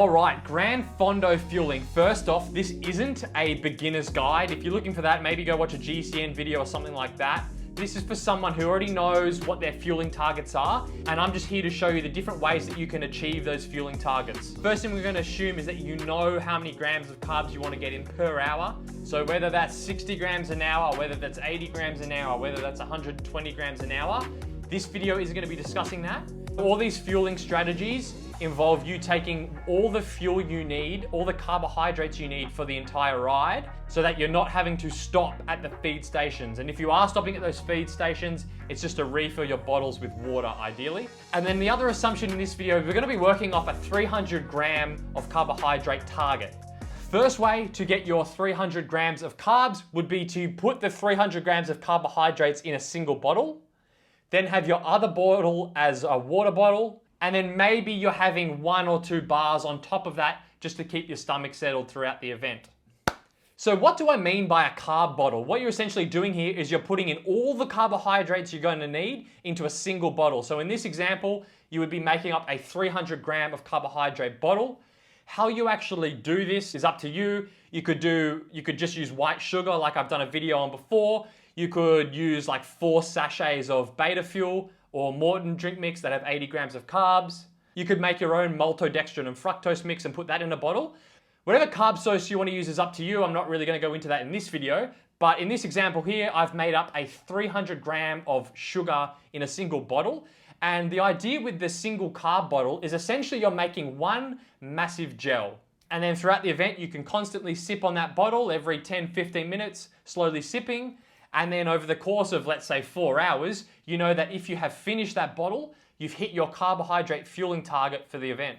All right, Gran Fondo fueling. First off, this isn't a beginner's guide. If you're looking for that, maybe go watch a GCN video or something like that. This is for someone who already knows what their fueling targets are, and I'm just here to show you the different ways that you can achieve those fueling targets. First thing we're gonna assume is that you know how many grams of carbs you wanna get in per hour. So whether that's 60 grams an hour, whether that's 80 grams an hour, whether that's 120 grams an hour, this video is gonna be discussing that. All these fueling strategies involve you taking all the fuel you need, all the carbohydrates you need for the entire ride, so that you're not having to stop at the feed stations. And if you are stopping at those feed stations, it's just to refill your bottles with water, ideally. And then the other assumption in this video, we're gonna be working off a 300 gram of carbohydrate target. First way to get your 300 grams of carbs would be to put the 300 grams of carbohydrates in a single bottle, then have your other bottle as a water bottle, and then maybe you're having 1 or 2 bars on top of that just to keep your stomach settled throughout the event. So what do I mean by a carb bottle? What you're essentially doing here is you're putting in all the carbohydrates you're going to need into a single bottle. So in this example, you would be making up a 300 gram of carbohydrate bottle. How you actually do this is up to you. You could just use white sugar like I've done a video on before. You could use like 4 sachets of beta fuel or Morton drink mix that have 80 grams of carbs. You could make your own maltodextrin and fructose mix and put that in a bottle. Whatever carb source you want to use is up to you. I'm not really going to go into that in this video, but in this example here, I've made up a 300 gram of sugar in a single bottle. And the idea with the single carb bottle is essentially you're making one massive gel. And then throughout the event, you can constantly sip on that bottle every 10, 15 minutes, slowly sipping. And then over the course of, let's say, 4 hours, you know that if you have finished that bottle, you've hit your carbohydrate fueling target for the event.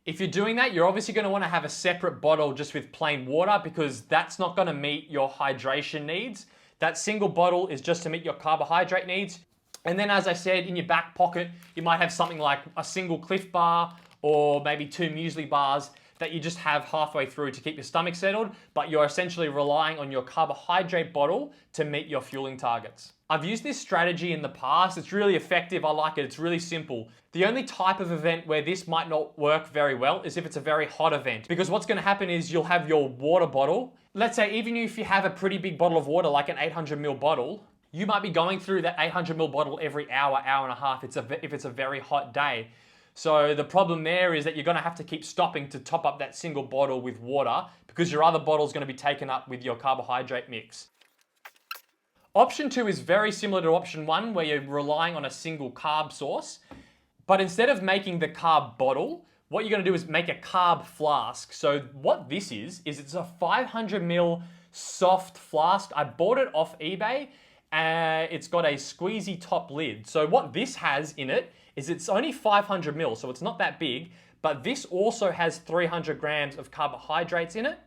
If you're doing that, you're obviously going to want to have a separate bottle just with plain water, because that's not going to meet your hydration needs. That single bottle is just to meet your carbohydrate needs. And then, as I said, in your back pocket, you might have something like a single Cliff Bar or maybe 2 muesli bars that you just have halfway through to keep your stomach settled, but you're essentially relying on your carbohydrate bottle to meet your fueling targets. I've used this strategy in the past. It's really effective. I like it. It's really simple. The only type of event where this might not work very well is if it's a very hot event, because what's going to happen is you'll have your water bottle. Let's say even if you have a pretty big bottle of water, like an 800 ml bottle, you might be going through that 800 ml bottle every hour, hour and a half if it's a very hot day. So the problem there is that you're going to have to keep stopping to top up that single bottle with water, because your other bottle is going to be taken up with your carbohydrate mix. Option 2 is very similar to option 1, where you're relying on a single carb source. But instead of making the carb bottle, what you're going to do is make a carb flask. So what this is it's a 500 ml soft flask. I bought it off eBay. It's got a squeezy top lid. So what this has in it is it's only 500 ml, so it's not that big, but this also has 300 grams of carbohydrates in it.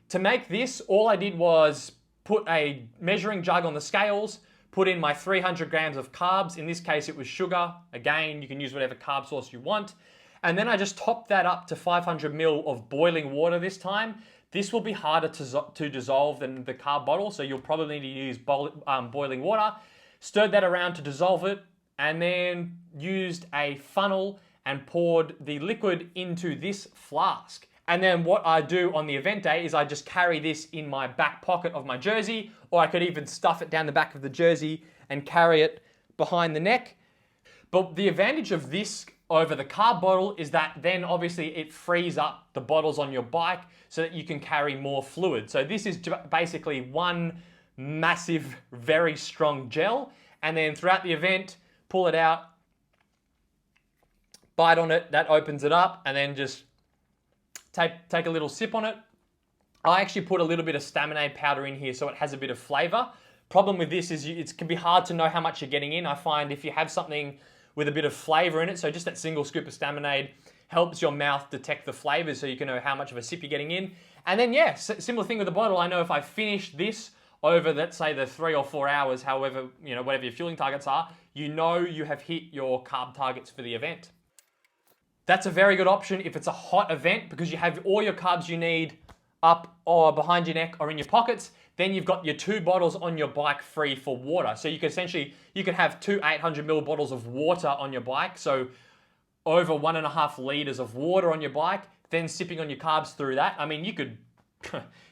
To make this, all I did was put a measuring jug on the scales, put in my 300 grams of carbs. In this case, it was sugar. Again, you can use whatever carb source you want. And then I just topped that up to 500 ml of boiling water this time. This will be harder to dissolve than the carb bottle, so you'll probably need to use boiling water. Stirred that around to dissolve it, and then used a funnel and poured the liquid into this flask. And then what I do on the event day is I just carry this in my back pocket of my jersey, or I could even stuff it down the back of the jersey and carry it behind the neck. But the advantage of this over the carb bottle is that then obviously it frees up the bottles on your bike so that you can carry more fluid. So this is basically one massive, very strong gel. And then throughout the event, pull it out, bite on it, that opens it up, and then just take a little sip on it. I actually put a little bit of staminade powder in here so it has a bit of flavor. Problem with this is it can be hard to know how much you're getting in. I find if you have something with a bit of flavor in it, so just that single scoop of staminade helps your mouth detect the flavors so you can know how much of a sip you're getting in. And then yeah, similar thing with the bottle. I know if I finish this over, let's say, the 3 or 4 hours, however, whatever your fueling targets are, you know you have hit your carb targets for the event. That's a very good option if it's a hot event, because you have all your carbs you need up or behind your neck or in your pockets. Then you've got your 2 bottles on your bike free for water. So you can have 2 800 ml bottles of water on your bike. So over 1.5 liters of water on your bike. then sipping on your carbs through that. I mean, you could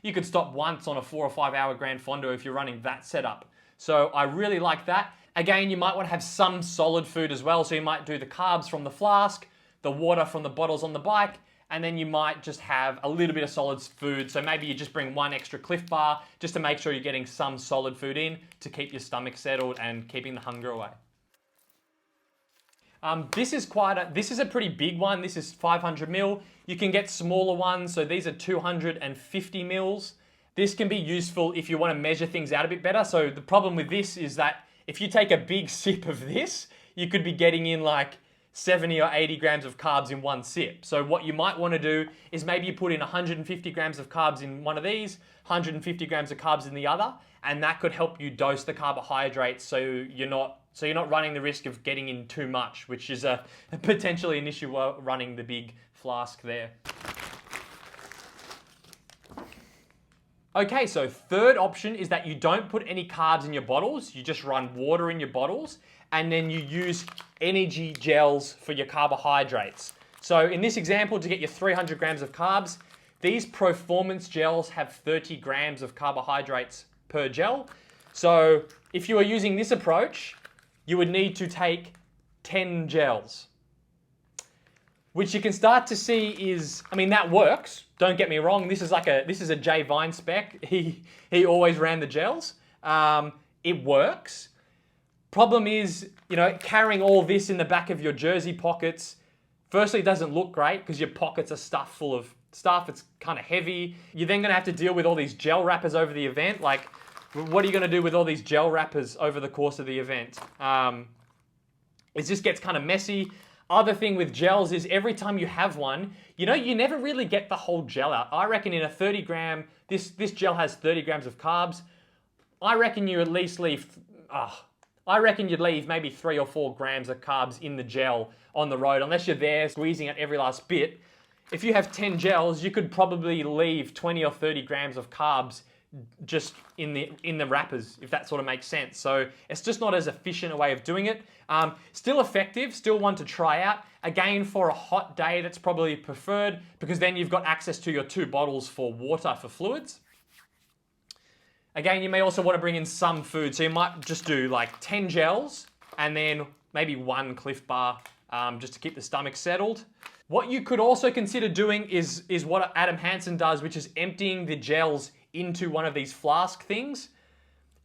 you could stop once on a 4 or 5 hour Gran Fondo if you're running that setup. So I really like that. Again, you might want to have some solid food as well. So you might do the carbs from the flask, the water from the bottles on the bike, and then you might just have a little bit of solid food. So maybe you just bring one extra Cliff Bar just to make sure you're getting some solid food in to keep your stomach settled and keeping the hunger away. This is a pretty big one. This is 500 mil. You can get smaller ones. So these are 250 mils. This can be useful if you want to measure things out a bit better. So the problem with this is that if you take a big sip of this, you could be getting in like 70 or 80 grams of carbs in one sip. So what you might want to do is maybe you put in 150 grams of carbs in one of these, 150 grams of carbs in the other, and that could help you dose the carbohydrates so you're not running the risk of getting in too much, which is potentially an issue while running the big flask there. Okay, so third option is that you don't put any carbs in your bottles, you just run water in your bottles, and then you use energy gels for your carbohydrates. So in this example, to get your 300 grams of carbs, these performance gels have 30 grams of carbohydrates per gel. So if you are using this approach, you would need to take 10 gels. Which you can start to see is, I mean, that works. Don't get me wrong. This is a Jay Vine spec. He always ran the gels. It works. Problem is, carrying all this in the back of your jersey pockets, firstly, it doesn't look great because your pockets are stuffed full of stuff. It's kind of heavy. You're then going to have to deal with all these gel wrappers over the event. Like, what are you going to do with all these gel wrappers over the course of the event? It just gets kind of messy. Other thing with gels is every time you have one, you never really get the whole gel out. I reckon in a 30 gram, this gel has 30 grams of carbs. I reckon you at least leave, I reckon you'd leave maybe 3 or 4 grams of carbs in the gel on the road, unless you're there squeezing at every last bit. If you have 10 gels, you could probably leave 20 or 30 grams of carbs just in the wrappers, if that sort of makes sense. So it's just not as efficient a way of doing it. Still effective, still one to try out. Again, for a hot day, that's probably preferred because then you've got access to your 2 bottles for water for fluids. Again, you may also want to bring in some food. So you might just do like 10 gels and then maybe 1 Cliff Bar just to keep the stomach settled. What you could also consider doing is what Adam Hansen does, which is emptying the gels into one of these flask things.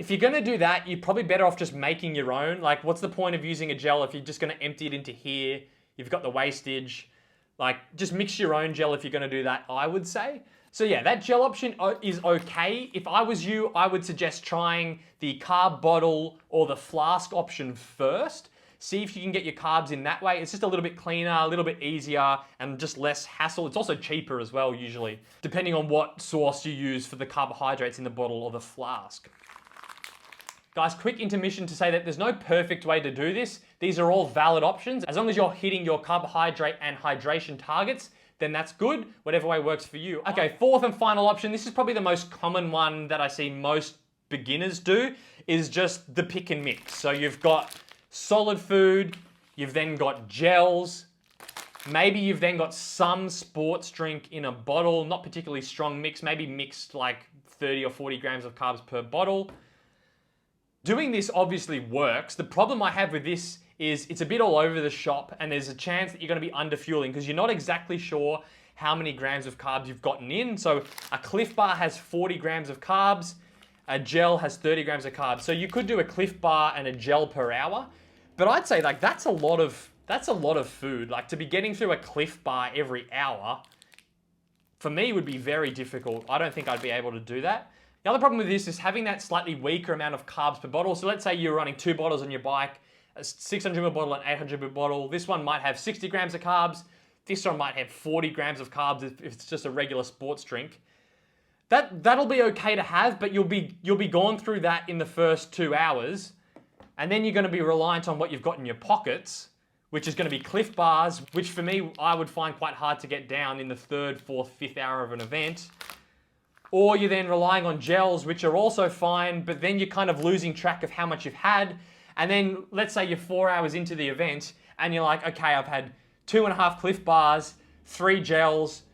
If you're going to do that, you're probably better off just making your own. Like, what's the point of using a gel if you're just going to empty it into here? You've got the wastage. Like, just mix your own gel if you're going to do that, I would say. So yeah, that gel option is okay. If I was you, I would suggest trying the carb bottle or the flask option first. See if you can get your carbs in that way. It's just a little bit cleaner, a little bit easier, and just less hassle. It's also cheaper as well, usually, depending on what source you use for the carbohydrates in the bottle or the flask. Guys, quick intermission to say that there's no perfect way to do this. These are all valid options. As long as you're hitting your carbohydrate and hydration targets, then that's good. Whatever way works for you. Okay, fourth and final option. This is probably the most common one that I see most beginners do, is just the pick and mix. So you've got solid food, you've then got gels, maybe you've then got some sports drink in a bottle, not particularly strong mix, maybe mixed like 30 or 40 grams of carbs per bottle. Doing this obviously works. The problem I have with this is it's a bit all over the shop and there's a chance that you're going to be underfueling because you're not exactly sure how many grams of carbs you've gotten in. So a Cliff Bar has 40 grams of carbs, a gel has 30 grams of carbs. So you could do a Cliff Bar and a gel per hour. But I'd say like that's a lot of food. Like to be getting through a Cliff Bar every hour, for me would be very difficult. I don't think I'd be able to do that. The other problem with this is having that slightly weaker amount of carbs per bottle. So let's say you're running 2 bottles on your bike, a 600 ml bottle and 800 ml bottle. This one might have 60 grams of carbs. This one might have 40 grams of carbs if it's just a regular sports drink. That'll be okay to have, but you'll be gone through that in the first 2 hours. And then you're going to be reliant on what you've got in your pockets, which is going to be Cliff Bars, which for me, I would find quite hard to get down in the 3rd, 4th, 5th hour of an event. Or you're then relying on gels, which are also fine, but then you're kind of losing track of how much you've had. And then let's say you're 4 hours into the event and you're like, okay, I've had 2.5 Cliff Bars, 3 gels,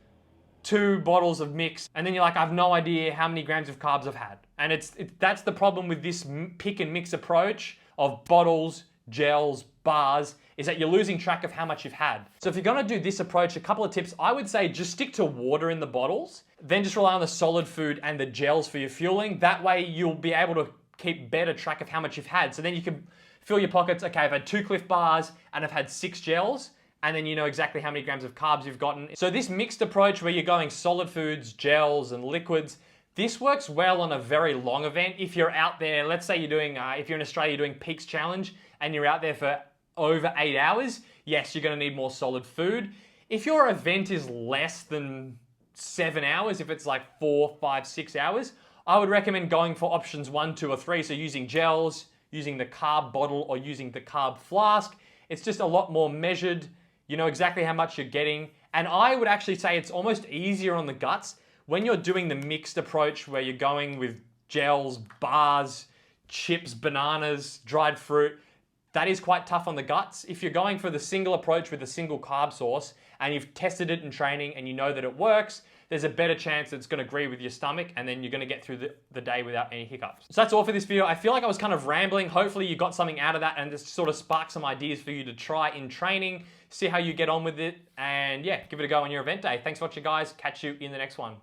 2 bottles of mix, and then you're like, I have no idea how many grams of carbs I've had. And that's the problem with this pick and mix approach of bottles, gels, bars, is that you're losing track of how much you've had. So if you're gonna do this approach, a couple of tips, I would say just stick to water in the bottles, then just rely on the solid food and the gels for your fueling. That way you'll be able to keep better track of how much you've had. So then you can fill your pockets. Okay, I've had 2 Cliff bars and I've had 6 gels, and then you know exactly how many grams of carbs you've gotten. So this mixed approach where you're going solid foods, gels, and liquids, this works well on a very long event. If you're out there, let's say you're doing, if you're in Australia, you're doing Peaks Challenge, and you're out there for over 8 hours, yes, you're gonna need more solid food. If your event is less than 7 hours, if it's like 4, 5, 6 hours, I would recommend going for options 1, 2, or 3. So using gels, using the carb bottle, or using the carb flask. It's just a lot more measured. You know exactly how much you're getting. And I would actually say it's almost easier on the guts when you're doing the mixed approach where you're going with gels, bars, chips, bananas, dried fruit. That is quite tough on the guts. If you're going for the single approach with a single carb source and you've tested it in training and you know that it works, there's a better chance that it's gonna agree with your stomach, and then you're gonna get through the day without any hiccups. So that's all for this video. I feel like I was kind of rambling. Hopefully you got something out of that and just sort of sparked some ideas for you to try in training, see how you get on with it, and yeah, give it a go on your event day. Thanks for watching, guys. Catch you in the next one.